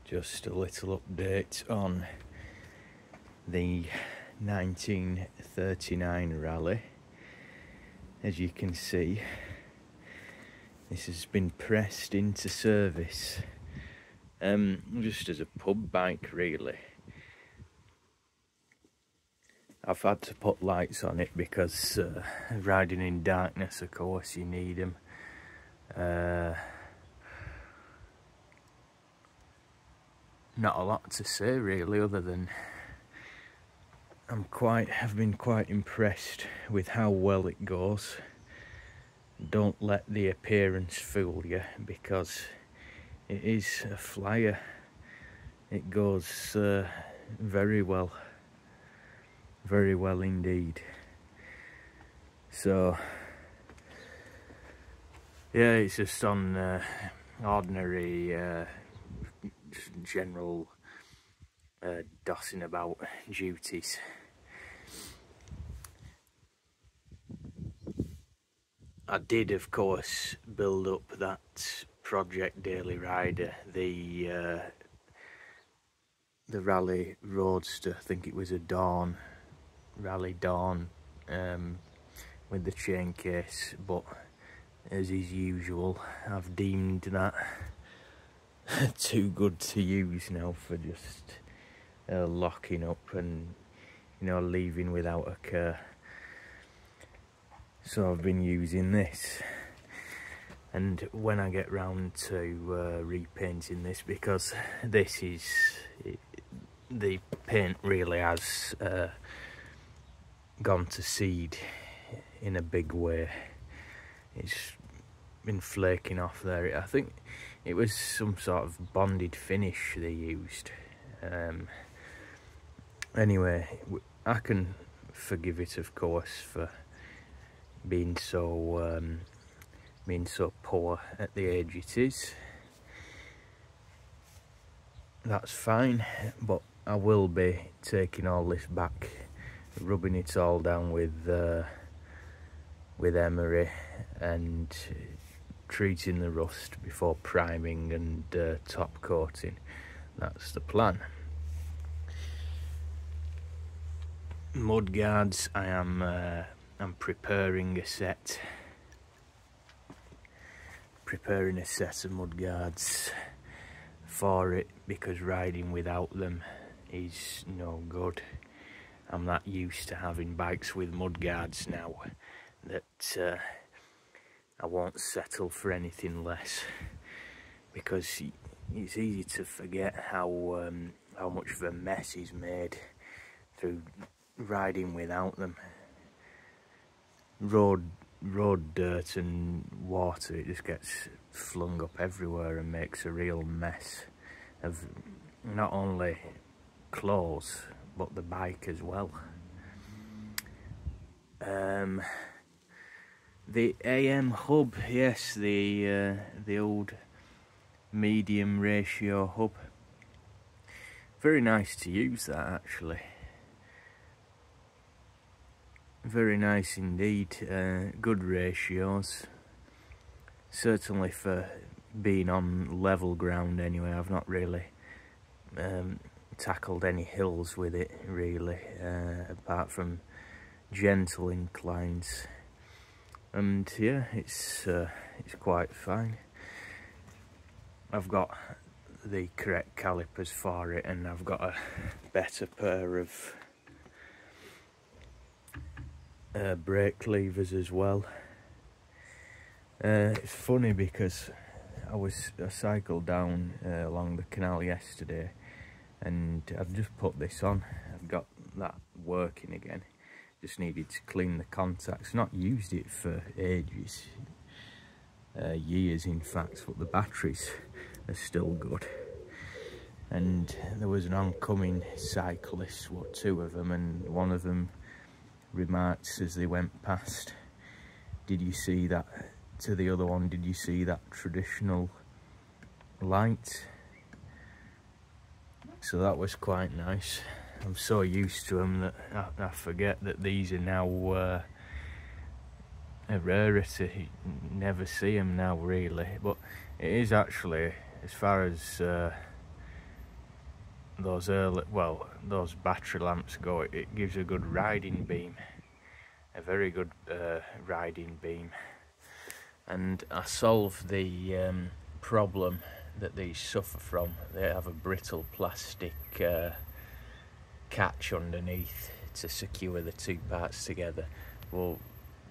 Just a little update on the 1939 Raleigh. As you can see, this has been pressed into service just as a pub bike really. I've had to put lights on it because riding in darkness, of course, you need them. Not a lot to say really, other than I've been quite impressed with how well it goes. Don't let the appearance fool you, because it is a flyer. It goes very well indeed. So yeah, it's just on ordinary general dossing about duties. I did, of course, build up that project daily rider, the Raleigh Roadster. I think it was a Raleigh Dawn, with the chain case, but as is usual, I've deemed that too good to use now for just locking up and, you know, leaving without a care. So I've been using this, and when I get round to repainting this, because this is the paint really has gone to seed in a big way. It's been flaking off there. I think it was some sort of bonded finish they used. Anyway, I can forgive it, of course, for being so poor at the age it is. That's fine, but I will be taking all this back, rubbing it all down with emery and treating the rust before priming and top coating. That's the plan. Mud guards, I'm preparing a set of mud guards for it, because riding without them is no good. I'm that used to having bikes with mud guards now that I won't settle for anything less, because it's easy to forget how much of a mess is made through riding without them. Road dirt and water, it just gets flung up everywhere and makes a real mess of not only clothes but the bike as well. The AM hub, yes, the old medium ratio hub. Very nice to use that, actually. Very nice indeed. Good ratios. Certainly for being on level ground anyway. I've not really tackled any hills with it really, apart from gentle inclines. And yeah, it's quite fine. I've got the correct calipers for it, and I've got a better pair of brake levers as well. It's funny because I cycled down along the canal yesterday, and I've just put this on. I've got that working again. Just needed to clean the contacts. Not used it for ages, years in fact, but the batteries are still good. And there was an oncoming cyclist, two of them, and one of them remarked as they went past, "Did you see that?" to the other one, "Did you see that traditional light?" So that was quite nice. I'm so used to them that I forget that these are now a rarity. You never see them now really, but it is actually, as far as those battery lamps go, it gives a good riding beam, a very good riding beam. And I solved the problem that these suffer from. They have a brittle plastic catch underneath to secure the two parts together. Well,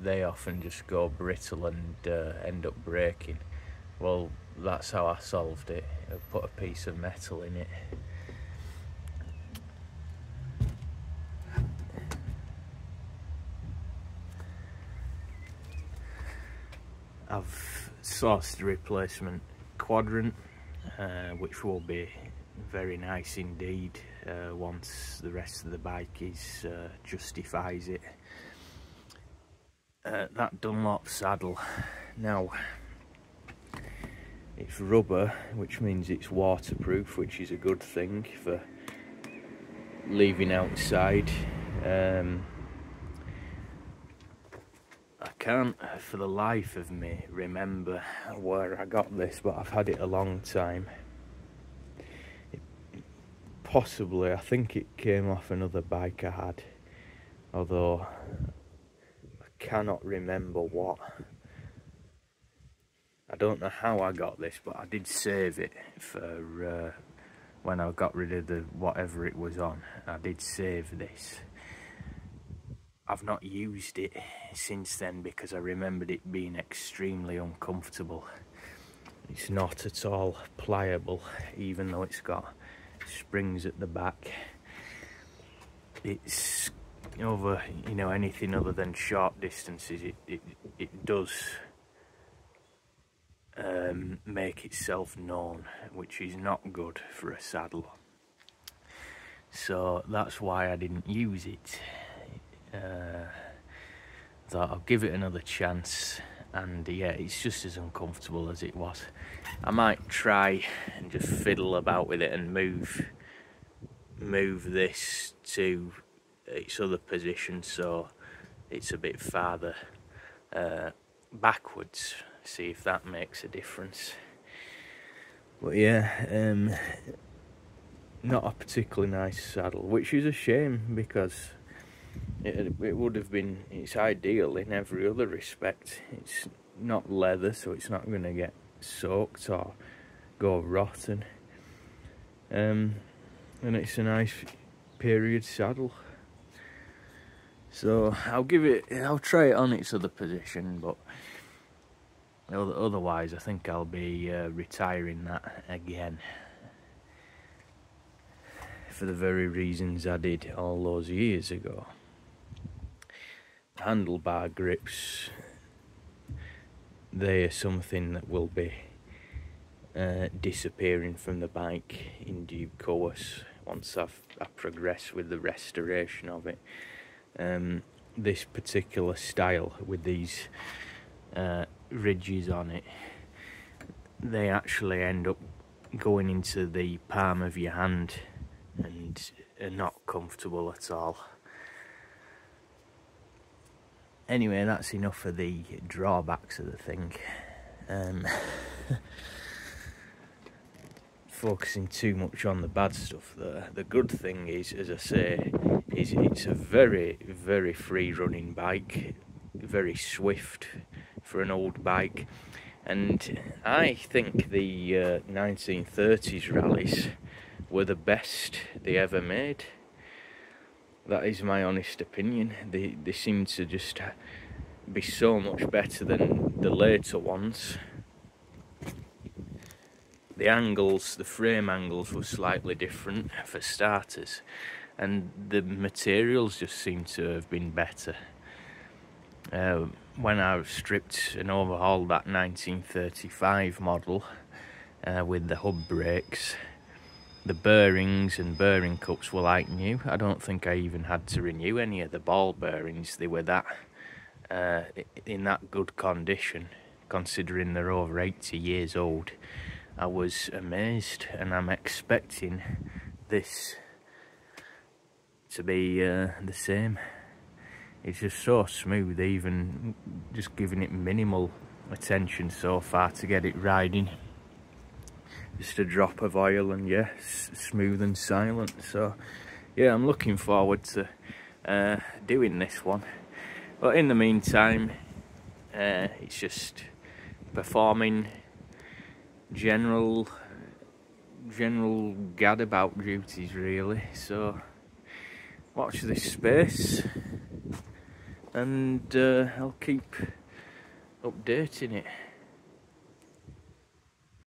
they often just go brittle and end up breaking. Well, that's how I solved it. I put a piece of metal in it. I've sourced a replacement quadrant, which will be very nice indeed once the rest of the bike justifies it. That Dunlop saddle, now it's rubber, which means it's waterproof, which is a good thing for leaving outside. I can't for the life of me remember where I got this, but I've had it a long time. Possibly, I think it came off another bike I had, although I cannot remember what. I don't know how I got this, but I did save it for when I got rid of the whatever it was on. I did save this. I've not used it since then because I remembered it being extremely uncomfortable. It's not at all pliable, even though it's got springs at the back. It's over, you know, anything other than short distances, it does make itself known, which is not good for a saddle. So that's why I didn't use it. Thought I'll give it another chance, and yeah, it's just as uncomfortable as it was. I might try and just fiddle about with it and move this to its other position so it's a bit farther backwards, see if that makes a difference. But yeah, not a particularly nice saddle, which is a shame because it would have been, it's ideal in every other respect. It's not leather, so it's not going to get soaked or go rotten, and it's a nice period saddle. So I'll try it on its other position, but otherwise I think I'll be retiring that again, for the very reasons I did all those years ago. Handlebar grips, they are something that will be disappearing from the bike in due course once I progress with the restoration of it. This particular style with these ridges on it, they actually end up going into the palm of your hand and are not comfortable at all. Anyway, that's enough of the drawbacks of the thing. Focusing too much on the bad stuff there. The good thing is, as I say, is it's a very, very free-running bike, very swift for an old bike, and I think the 1930s rallies were the best they ever made. That is my honest opinion. They seem to just be so much better than the later ones. The angles, the frame angles were slightly different for starters, and the materials just seem to have been better. When I stripped and overhauled that 1935 model with the hub brakes, the bearings and bearing cups were like new. I don't think I even had to renew any of the ball bearings. They were that in that good condition, considering they're over 80 years old. I was amazed, and I'm expecting this to be the same. It's just so smooth, even just giving it minimal attention so far to get it riding. just a drop of oil, and yeah, smooth and silent. So yeah, I'm looking forward to doing this one. But in the meantime, it's just performing general gadabout duties really. So watch this space, and I'll keep updating it.